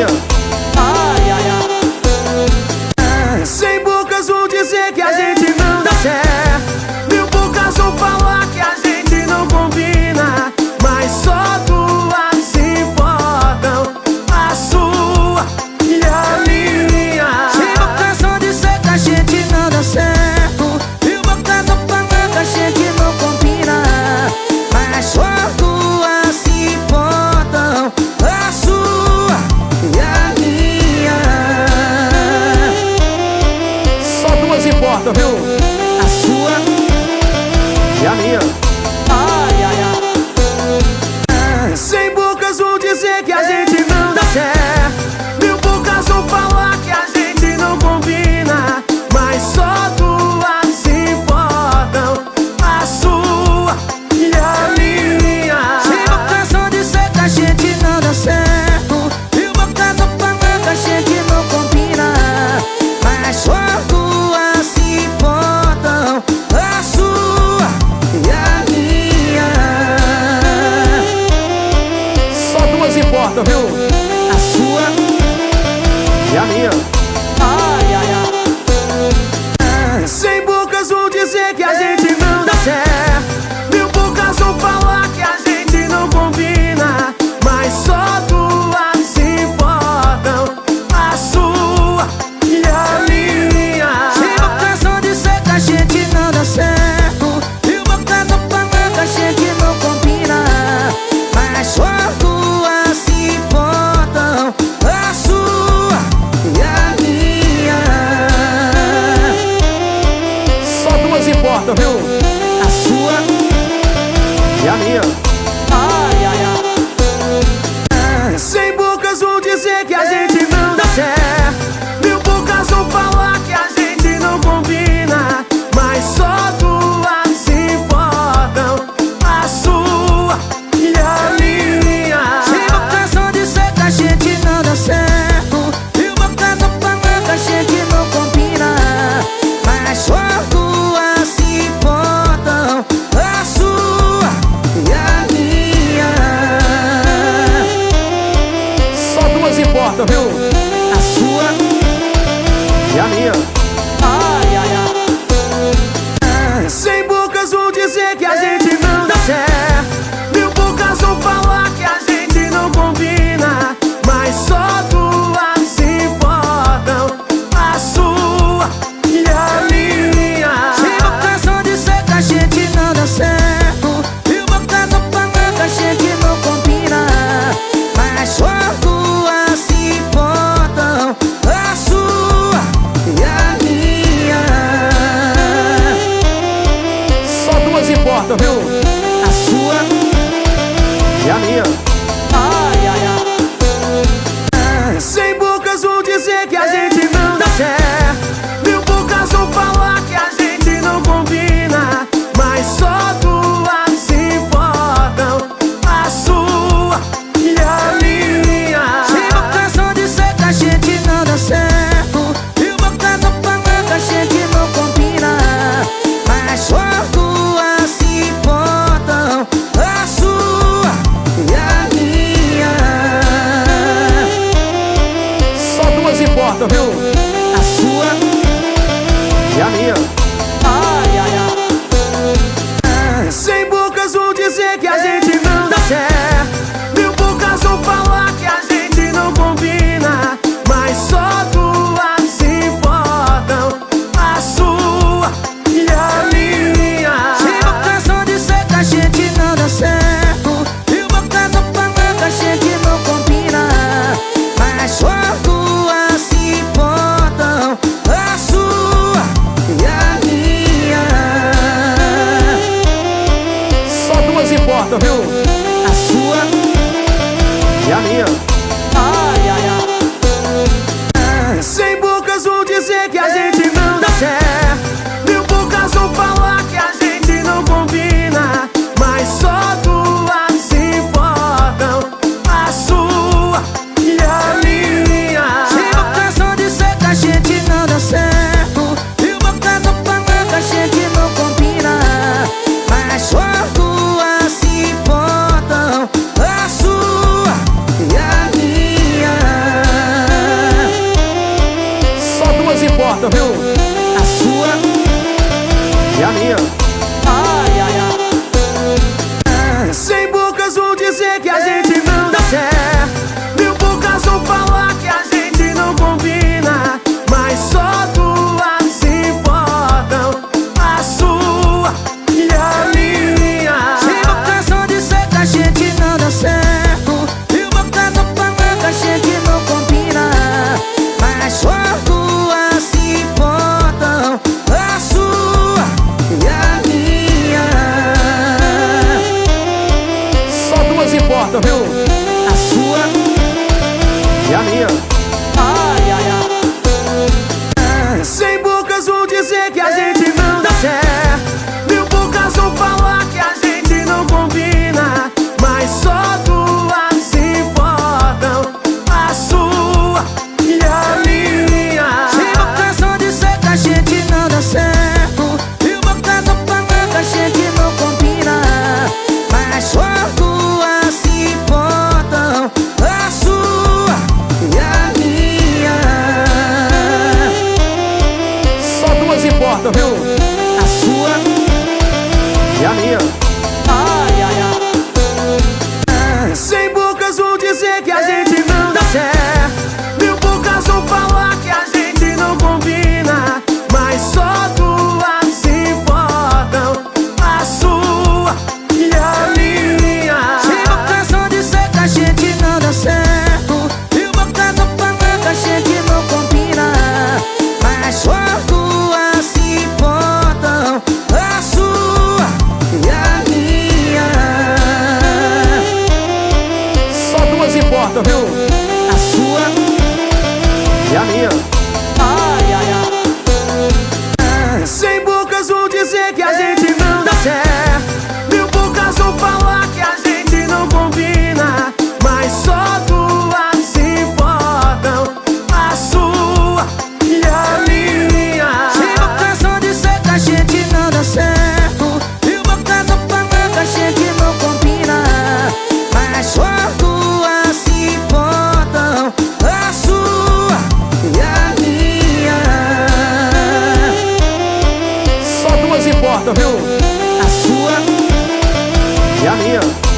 minha. Ai, ai, ai. Cem bocas vão dizer que a gente não dá certo, mil bocas vão falar que a gente não combina, mas só duas se importam, a sua e a minha. Cem bocas vão dizer que a gente não dá certo, mil bocas vão falar que a gente não combina, mas só duas se importam, a sua e a minha. Só duas importam, viu? A sua E a minha. ai, ai, ai. Cem bocas vão dizer que a gente não dá certo, mil bocas vão falar que a gente não combina, mas só duas se importam, a sua e a minha. Cem bocas vão dizer que a gente não dá certo, mil bocas vão falar que a gente não combina, mas só duas se importam, a sua e a minha. Só duas importam, viu? A sua E a minha. ai, ai, ai. Cem bocas vão dizer que a gente não dá certo, mil bocas vão falar que a gente não combina, mas só duas se importam, a sua e a minha. Cem bocas vão dizer que a gente não dá certo, mil bocas vão falar que a gente não combina, mas só duas se importam, a sua e a minha. Só duas importam, viu? A sua E a minha. ai, ai, ai. Cem bocas vão dizer que a gente não dá certo, mil bocas vão falar que a gente não combina, mas só duas se importam, a sua e a minha. Cem bocas vão dizer que a gente não dá certo, mil bocas vão falar que a gente não combina, mas só duas se importam, a sua e a minha. Só duas importam, viu? A sua E a minha. ai, ai, ai. Cem bocas vão dizer que a gente não dá certo, mil bocas vão falar que a gente não combina, mas só duas se importam, a sua e a minha. Cem bocas vão dizer que a gente não dá certo, mil bocas vão falar que a gente não combina, mas só duas se importam, a sua e a minha. Só duas importam, viu? A sua E a minha. ai, ai, ai. Cem bocas vão dizer que a gente não dá certo, mil bocas vão falar que a gente não combina, mas só duas se importam, a sua e a minha. Cem bocas vão dizer que a gente não dá certo, mil bocas vão falar que a gente não combina, mas só duas se importam, a sua e a minha. Só duas importam, viu? A sua E a minha. ai, ai, ai. Cem bocas vão dizer que a gente não dá certo, mil bocas vão falar que a gente não combina, mas só duas se importam, a sua e a minha. Cem bocas vão dizer que a gente não dá certo, mil bocas vão falar que a gente não combina, mas só duas se importam, a sua e a minha. Só duas importam, viu? A sua E a minha. ai, ai, ai. Cem bocas vão dizer que a gente não dá certo, mil bocas vão falar que a gente não combina, mas só duas se importam, a sua e a minha. Cem bocas vão dizer que a gente não dá certo, mil bocas vão falar que a gente não combina, mas só duas se importam, a sua e a importam, viu? A sua E a minha. ai, ai, ai. Sem bocas vão dizer que a gente não dá certo. Mil bocas vão falar que a gente não combina, mas só duas importam, a sua e a minha. Sem bocas vão dizer que a gente não dá certo. Mil bocas vão falar que a gente não combina, mas só duas se importam, a sua e a minha. Só duas importam, viu? A sua E a minha. ai, ai, ai. Sem bocas vão dizer que a gente não dá certo. Mil bocas vão falar que a gente não combina, mas só duas importam, a sua e a minha. Sem bocas vão dizer que a gente não dá certo. Mil bocas vão falar que a gente não combina, mas só duas se importam, a sua e a minha. Só duas importam, viu? A sua E a minha. ai, ai, ai. Sem bocas vão dizer que a gente não dá certo. Mil bocas vão falar que a gente não combina, mas só duas importam, a sua e a minha. Sem bocas vão dizer que a gente não dá certo. Mil bocas vão falar que a gente não combina, mas só duas se importam, a sua e a minha. Só duas importam, viu? A sua E a minha.